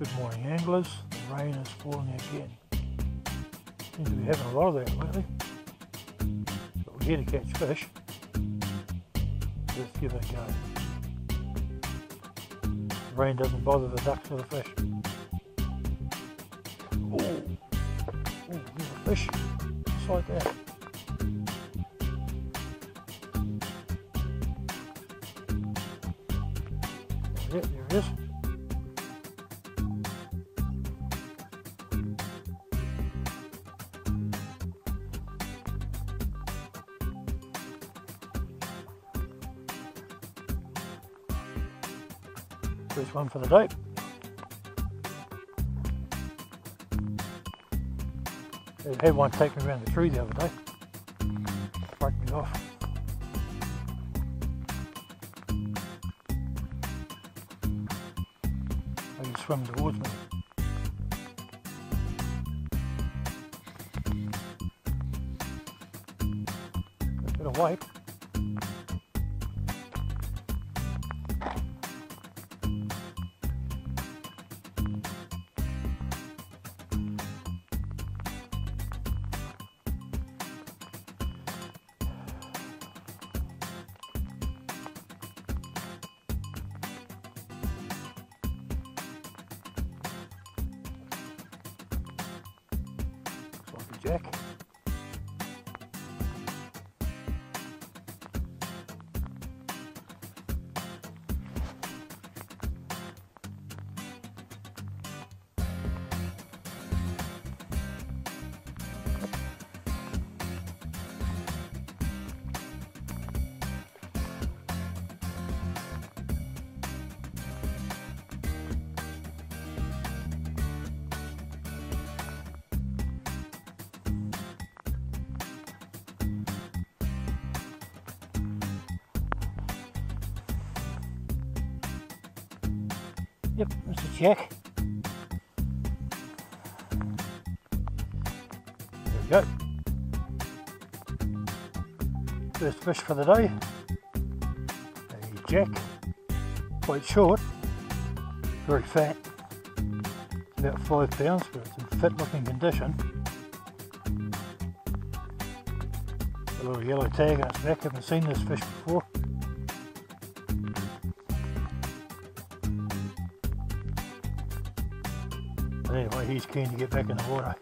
Good morning anglers, the rain is falling again. Seems to be having a lot of that lately. But we're here to catch fish. Let's give it a go. The rain doesn't bother the ducks or the fish. Oh, there's a fish. Just like that. There it is. First one for the day. I had one take me around the tree the other day. Broke me off. He swim towards me. A bit of weight. Jack. Yep, that's a jack. There we go. First fish for the day. A jack. Quite short. Very fat. About 5 pounds, but it's in fit looking condition. A little yellow tag on its back. Haven't seen this fish before. But anyway, he's keen to get back in the water.